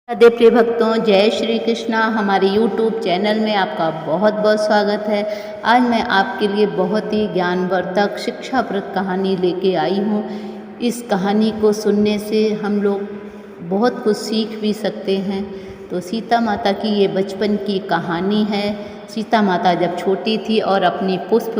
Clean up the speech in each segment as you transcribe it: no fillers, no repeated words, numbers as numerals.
राधे प्रिय भक्तों, जय श्री कृष्णा। हमारे YouTube चैनल में आपका बहुत बहुत स्वागत है। आज मैं आपके लिए बहुत ही ज्ञानवर्धक शिक्षाप्रद कहानी लेके आई हूँ। इस कहानी को सुनने से हम लोग बहुत कुछ सीख भी सकते हैं। तो सीता माता की ये बचपन की कहानी है। सीता माता जब छोटी थी और अपनी पुष्प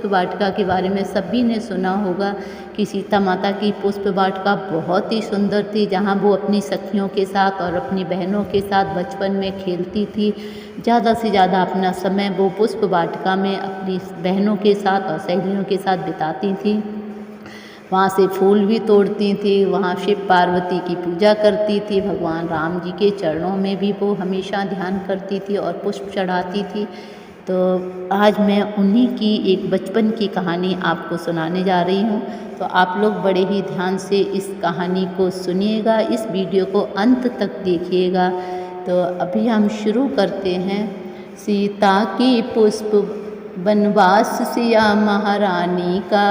वाटिका के बारे में सभी ने सुना होगा कि सीता माता की पुष्प वाटिका बहुत ही सुंदर थी, जहाँ वो अपनी सखियों के साथ और अपनी बहनों के साथ बचपन में खेलती थी। ज़्यादा से ज़्यादा अपना समय वो पुष्प वाटिका में अपनी बहनों के साथ और सहेलियों के साथ बिताती थी। वहाँ से फूल भी तोड़ती थी, वहाँ शिव पार्वती की पूजा करती थी, भगवान राम जी के चरणों में भी वो हमेशा ध्यान करती थी और पुष्प चढ़ाती थी। तो आज मैं उन्हीं की एक बचपन की कहानी आपको सुनाने जा रही हूँ। तो आप लोग बड़े ही ध्यान से इस कहानी को सुनिएगा, इस वीडियो को अंत तक देखिएगा। तो अभी हम शुरू करते हैं। सीता की पुष्प वनवास सिया महारानी का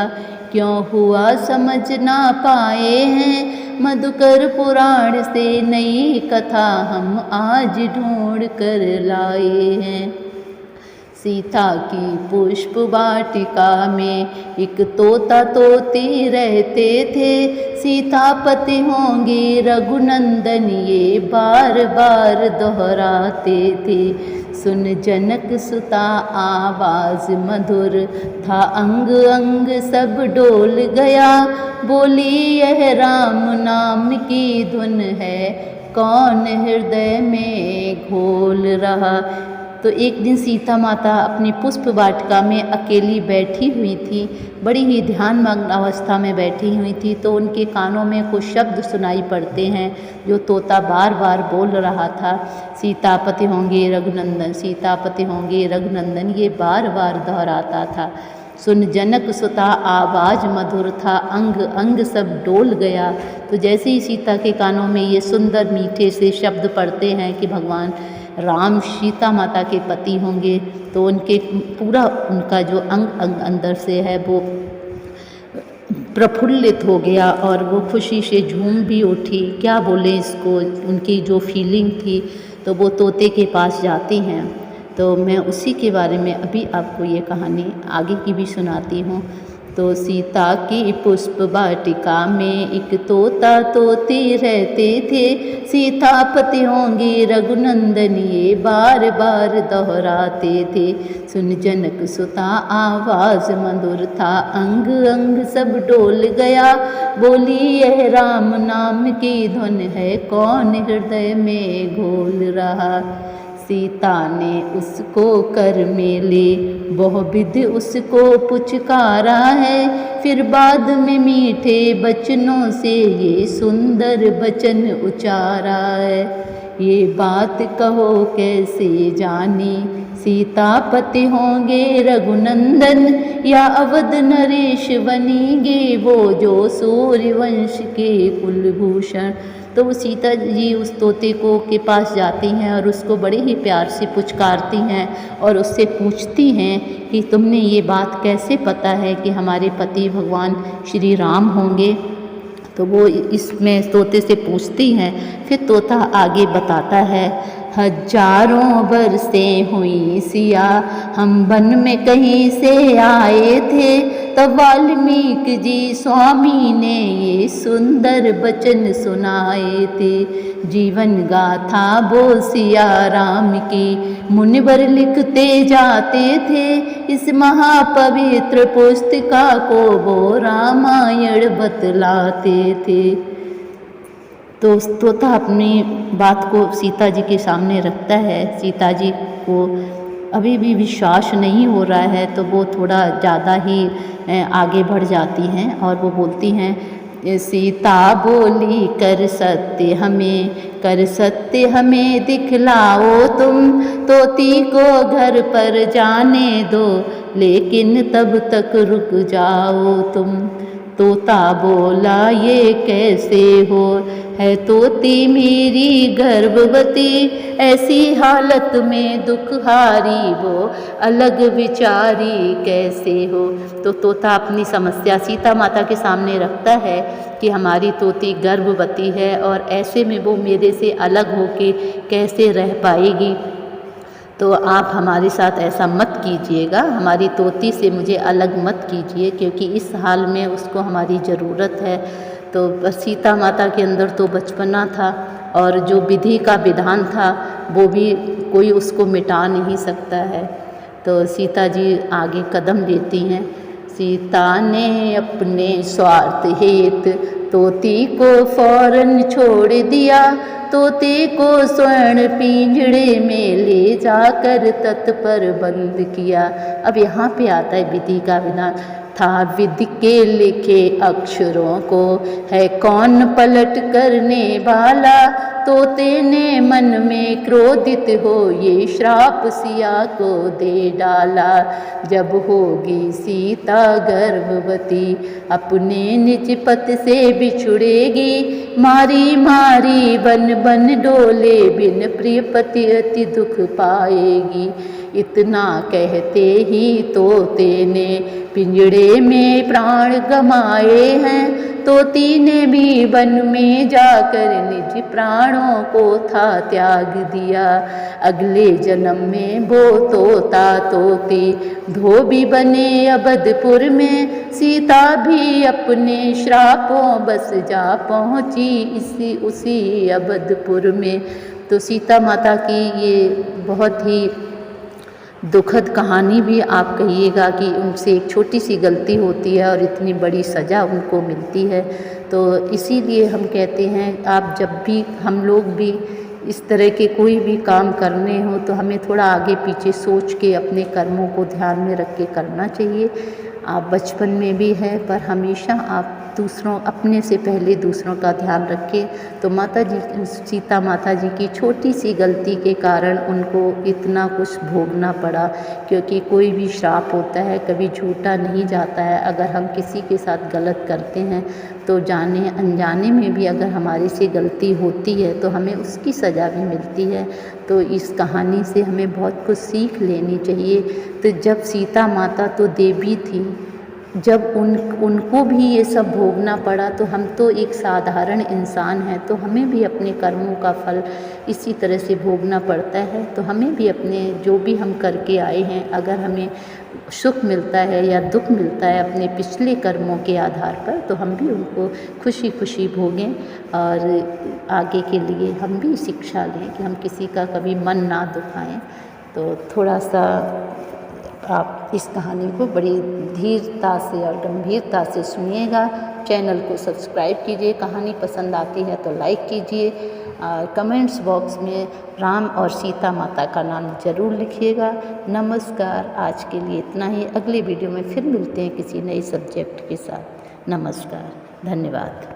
क्यों हुआ समझ ना पाए हैं। मधुकर पुराण से नई कथा हम आज ढूंढ कर लाए हैं। सीता की पुष्प वाटिका में एक तोता तोती रहते थे। सीतापति होंगे रघुनंदन ये बार बार दोहराते थे। सुन जनक सुता आवाज मधुर था, अंग अंग सब डोल गया। बोली यह राम नाम की धुन है, कौन हृदय में घोल रहा। तो एक दिन सीता माता अपनी पुष्प वाटिका में अकेली बैठी हुई थी, बड़ी ही ध्यानमग्न अवस्था में बैठी हुई थी। तो उनके कानों में कुछ शब्द सुनाई पड़ते हैं जो तोता बार बार बोल रहा था। सीतापति होंगे रघुनंदन, सीतापति होंगे रघुनंदन, ये बार बार दोहराता था। सुन जनक सुता आवाज मधुर था, अंग अंग सब डोल गया। तो जैसे ही सीता के कानों में ये सुंदर मीठे से शब्द पड़ते हैं कि भगवान राम सीता माता के पति होंगे, तो उनके पूरा उनका जो अंग अंग अंदर से है वो प्रफुल्लित हो गया और वो खुशी से झूम भी उठी। क्या बोले इसको, उनकी जो फीलिंग थी। तो वो तोते के पास जाती हैं। तो मैं उसी के बारे में अभी आपको ये कहानी आगे की भी सुनाती हूँ। तो सीता की पुष्प वाटिका में एक तोता तोती रहते थे। सीतापति होंगे रघुनंदन ये बार बार दोहराते थे। सुन जनक सुता आवाज मधुर था, अंग अंग सब डोल गया। बोली यह राम नाम की धुन है, कौन हृदय में घोल रहा। सीता ने उसको कर में ले बहुविध उसको पुचकारा है। फिर बाद में मीठे बचनों से ये सुंदर बचन उचारा है। ये बात कहो कैसे जानी, सीतापति होंगे रघुनंदन या अवध नरेश बनेंगे वो जो सूर्यवंश के कुलभूषण। तो वो सीता जी उस तोते को के पास जाती हैं और उसको बड़े ही प्यार से पुचकारती हैं और उससे पूछती हैं कि तुमने ये बात कैसे पता है कि हमारे पति भगवान श्री राम होंगे। तो वो इसमें तोते से पूछती हैं। फिर तोता आगे बताता है, हजारों बरसें हुई सिया हम वन में कहीं से आए थे। तब वाल्मीकि जी स्वामी ने ये सुंदर वचन सुनाए थे। जीवन गाथा वो सिया राम की मुनिवर लिखते जाते थे। इस महापवित्र पुस्तिका को वो रामायण बतलाते थे। तो तोता अपनी बात को सीता जी के सामने रखता है। सीता जी को अभी भी विश्वास नहीं हो रहा है, तो वो थोड़ा ज़्यादा ही आगे बढ़ जाती हैं और वो बोलती हैं, सीता बोली कर सत्य हमें दिखलाओ तुम। तोती को घर पर जाने दो, लेकिन तब तक रुक जाओ तुम। तोता बोला ये कैसे हो, है तोती मेरी गर्भवती, ऐसी हालत में दुखहारी वो अलग विचारी कैसे हो। तो तोता अपनी समस्या सीता माता के सामने रखता है कि हमारी तोती गर्भवती है और ऐसे में वो मेरे से अलग होके कैसे रह पाएगी। तो आप हमारे साथ ऐसा मत कीजिएगा, हमारी तोती से मुझे अलग मत कीजिए, क्योंकि इस हाल में उसको हमारी ज़रूरत है। तो सीता माता के अंदर तो बचपना था और जो विधि का विधान था वो भी कोई उसको मिटा नहीं सकता है। तो सीता जी आगे कदम लेती हैं। सीता ने अपने स्वार्थ हेतु तोती को फौरन छोड़ दिया, तोते को स्वर्ण पिंजड़े में ले जाकर तत्पर बंद किया। अब यहाँ पे आता है विधि का विधान। था विधि के लिखे अक्षरों को है कौन पलट करने वाला, तोते ने मन में क्रोधित हो ये श्राप सिया को दे डाला। जब होगी सीता गर्भवती अपने निज पति से बिछुड़ेगी, मारी मारी बन बन डोले बिन प्रिय पति अति दुख पाएगी। इतना कहते ही तोते ने पिंजड़े में प्राण गमाए हैं, तोती ने भी वन में जाकर निज प्राणों को था त्याग दिया। अगले जन्म में वो तोता तोती धोबी बने अवधपुर में, सीता भी अपने श्रापों बस जा पहुँची उसी अवधपुर में। तो सीता माता की ये बहुत ही दुखद कहानी भी आप कहिएगा कि उनसे एक छोटी सी गलती होती है और इतनी बड़ी सज़ा उनको मिलती है। तो इसीलिए हम कहते हैं आप जब भी हम लोग भी इस तरह के कोई भी काम करने हो तो हमें थोड़ा आगे पीछे सोच के अपने कर्मों को ध्यान में रख के करना चाहिए। आप बचपन में भी है पर हमेशा आप अपने से पहले दूसरों का ध्यान रखें। तो सीता माता जी की छोटी सी गलती के कारण उनको इतना कुछ भोगना पड़ा, क्योंकि कोई भी श्राप होता है कभी झूठा नहीं जाता है। अगर हम किसी के साथ गलत करते हैं तो जाने अनजाने में भी अगर हमारे से गलती होती है तो हमें उसकी सज़ा भी मिलती है। तो इस कहानी से हमें बहुत कुछ सीख लेनी चाहिए। तो जब सीता माता तो देवी थी, जब उनको भी ये सब भोगना पड़ा तो हम तो एक साधारण इंसान हैं, तो हमें भी अपने कर्मों का फल इसी तरह से भोगना पड़ता है। तो हमें भी अपने जो भी हम करके आए हैं, अगर हमें सुख मिलता है या दुख मिलता है अपने पिछले कर्मों के आधार पर, तो हम भी उनको खुशी खुशी भोगें और आगे के लिए हम भी शिक्षा लें कि हम किसी का कभी मन ना दुखाएं। तो थोड़ा सा आप इस कहानी को बड़ी धीरता से और गंभीरता से सुनिएगा। चैनल को सब्सक्राइब कीजिए, कहानी पसंद आती है तो लाइक कीजिए, कमेंट्स बॉक्स में राम और सीता माता का नाम ज़रूर लिखिएगा। नमस्कार, आज के लिए इतना ही। अगले वीडियो में फिर मिलते हैं किसी नए सब्जेक्ट के साथ। नमस्कार, धन्यवाद।